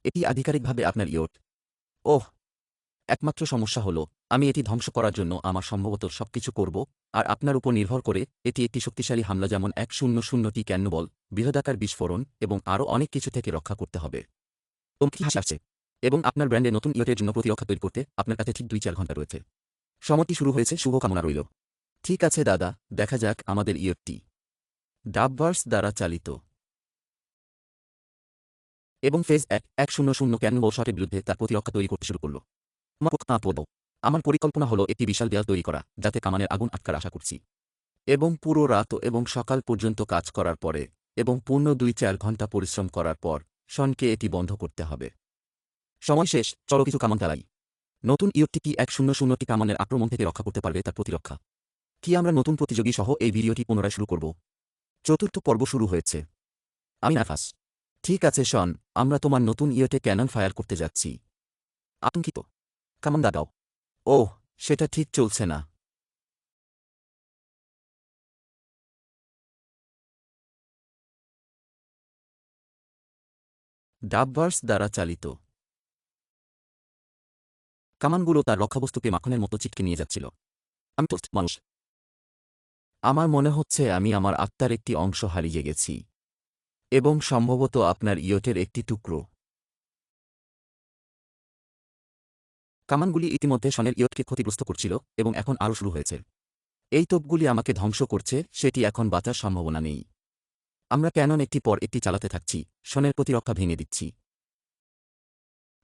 এটি আধিকারিকভাবে আপনার ইয়ট। ওহ, একমাত্র সমস্যা হল আমি এটি ধ্বংস করার জন্য আমার সম্ভবত সবকিছু করব, আর আপনার উপর নির্ভর করে এটি একটি শক্তিশালী হামলা যেমন 100টি ক্যান্নবল, বৃহদাকার বিস্ফোরণ এবং আরও অনেক কিছু থেকে রক্ষা করতে হবে। তোমাকে হাসি আসছে। এবং আপনার ব্র্যান্ডে নতুন ইয়টের জন্য প্রতিরক্ষা তৈরি করতে আপনার কাছে ঠিক 2-4 ঘন্টা রয়েছে। সময়টি শুরু হয়েছে, শুভকামনা রইল। ঠিক আছে দাদা, দেখা যাক আমাদের ইয়টটি। ডাবভার্স দ্বারা চালিত এবং ফেজ 1-100 ক্যানন শটের বিরুদ্ধে তার প্রতিরক্ষা তৈরি করতে শুরু করল। আমার পরিকল্পনা হলো একটি বিশাল দেয়াল তৈরি করা, যাতে কামানের আগুন আটকার আশা করছি। এবং পুরো রাত এবং সকাল পর্যন্ত কাজ করার পরে এবং পূর্ণ 2-4 ঘন্টা পরিশ্রম করার পর শনকে এটি বন্ধ করতে হবে। সময় শেষ, চলো কিছু কামান চালাই। নতুন ইয়টটি কি 100টি কামানের আক্রমণ থেকে রক্ষা করতে পারবে তার প্রতিরক্ষা? কি আমরা নতুন প্রতিযোগী সহ এই ভিডিওটি পুনরায় শুরু করব? চতুর্থ পর্ব শুরু হয়েছে। আমি নার্ভাস। ঠিক আছে শন, আমরা তোমার নতুন ইয়টে ক্যানন ফায়ার করতে যাচ্ছি। আতঙ্কিত। কামান দাগাও। ওহ, সেটা ঠিক চলছে না। ডাবভার্স দ্বারা চালিত কামানগুলো তার রক্ষাবস্তুকে মাখনের মতো চিটকে নিয়ে যাচ্ছিল। আমি তো মানুষ। আমার মনে হচ্ছে আমি আমার আত্মার একটি অংশ হারিয়ে গেছি। এবং সম্ভবত আপনার ইয়টের একটি টুকরো। কামানগুলি ইতিমধ্যে শনের ইয়টকে ক্ষতিগ্রস্ত করছিল এবং এখন আরও শুরু হয়েছে। এই তোপগুলি আমাকে ধ্বংস করছে, সেটি এখন বাঁচার সম্ভাবনা নেই। আমরা ক্যানন একটি পর একটি চালাতে থাকছি, শনের প্রতিরক্ষা ভেঙে দিচ্ছি।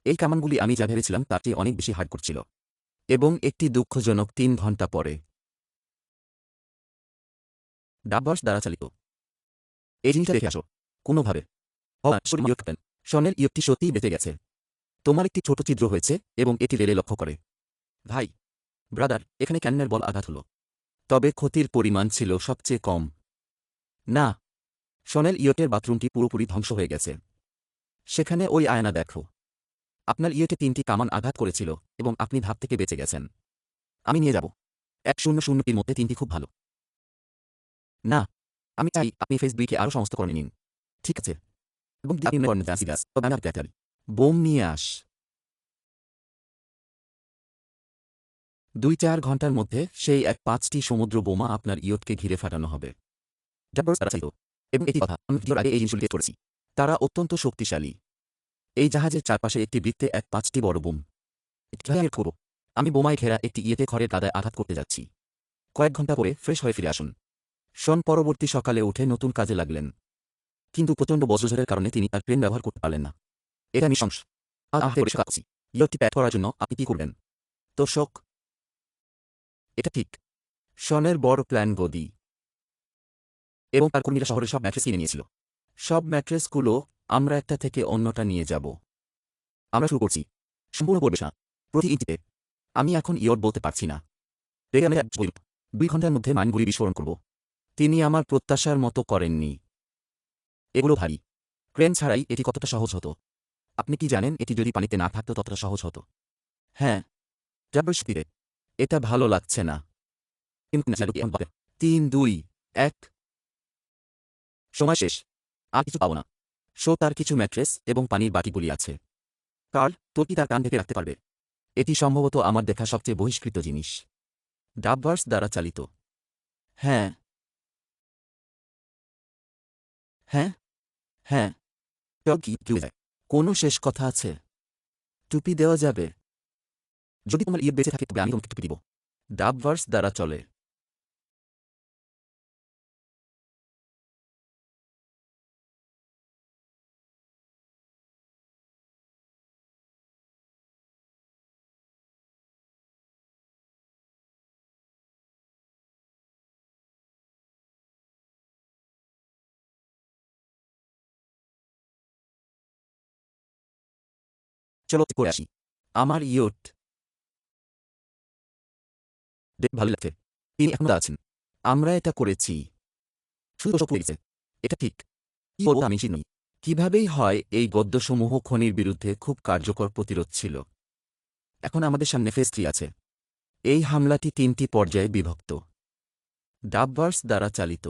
এই কামানগুলি আমি যা ভেবেছিলাম তার চেয়ে অনেক বেশি হার্ড করছিল। এবং একটি দুঃখজনক 3 ঘন্টা পরে ডাবভার্স দ্বারা চালিত এই জিনিসটা দেখে আসো। কোনোভাবে শনের ইয়টটি সত্যিই বেঁচে গেছে। তোমার একটি ছোট ছিদ্র হয়েছে এবং এটি রেলে লক্ষ্য করে। ভাই, ব্রাদার, এখানে ক্যাননের বল আঘাত হল। তবে ক্ষতির পরিমাণ ছিল সবচেয়ে কম। না, শনের ইয়টের বাথরুমটি পুরোপুরি ধ্বংস হয়ে গেছে। সেখানে ওই আয়না দেখো। আপনার ইয়টে 3টি কামান আঘাত করেছিল এবং আপনি ধাপ থেকে বেঁচে গেছেন। আমি নিয়ে যাব। 100টির মধ্যে 3টি খুব ভালো। না, আমি চাই আপনি ফেজ 2কে আরও সমস্ত করে নিন। ঠিক আছে। এবং বোম নিয়ে আস। 2-4 ঘন্টার মধ্যে সেই 5টি সমুদ্র বোমা আপনার ইয়টকে ঘিরে ফাটানো হবে। এবং এটি কথা, আমি ভিডিওর আগে এই জিনিসগুলি টেস্ট করেছি। তারা অত্যন্ত শক্তিশালী। এই জাহাজের চারপাশে একটি বৃত্তে 5টি বড় বোম। আমি বোমায় ঘেরা একটি ইয়েতে খড়ের গাদায় আঘাত করতে যাচ্ছি। কয়েক ঘন্টা পরে ফ্রেশ হয়ে ফিরে আসুন। শন পরবর্তী সকালে উঠে নতুন কাজে লাগলেন। কিন্তু প্রচণ্ড বজ্রঝড়ের কারণে তিনি তার ক্রেন ব্যবহার করতে পারলেন না। এটা নৃশংস। ইয়টটি প্যাক করার জন্য আপনি কি করবেন? তোষক। এটা ঠিক। শনের বড় প্ল্যান গদি এবং তার কর্মীরা শহরের সব ম্যাট্রেস কিনে নিয়েছিল। সব ম্যাট্রেসগুলো আমরা একটা থেকে অন্যটা নিয়ে যাব। আমরা শুরু করছি। সম্পূর্ণ পরিবেশনা। প্রতি ইঞ্চিতে। আমি এখন ইয়ট বলতে পারছি না। 2 ঘন্টার মধ্যে মাইনগুলি বিস্ফোরণ করব। তিনি আমার প্রত্যাশার মতো করেননি। এগুলো ভারী। ক্রেন ছাড়াই এটি কতটা সহজ হতো? আপনি কি জানেন এটি যদি পানিতে না থাকতো ততটা সহজ হতো? হ্যাঁ। জাবরশক্তিতে। এটা ভালো লাগছে না। 3, 2, 1। সময় শেষ। আর কিছু পাবো না। তার কিছু ম্যাট্রেস এবং পানির বাটিগুলি আছে। কার্ল, তোর কি তার কান ঢেকে রাখতে পারবে? এটি সম্ভবত আমার দেখা সবচেয়ে বহিষ্কৃত জিনিস। ডাবভার্স দ্বারা চালিত। হ্যাঁ। হ্যাঁ। হ্যাঁ। কোনো শেষ কথা আছে? টুপি দেওয়া যাবে? যদি তোমার ইয়ে বেঁচে থাকে তবে আমি তোমাকে টুপি দিব। ডাবভার্স দ্বারা চলে। চলো করে আসি। আমার ইয়ট দেখে ভালো লাগছে। তিনি এখন আছেন। আমরা এটা করেছি। শুধু সব লেগেছে। এটা ঠিক। কি বলবো আমি নই। কিভাবেই হয় এই গদ্যসমূহ খনির বিরুদ্ধে খুব কার্যকর প্রতিরোধ ছিল। এখন আমাদের সামনে ফেজ 3 আছে। এই হামলাটি 3টি পর্যায়ে বিভক্ত। ডাবভার্স দ্বারা চালিত।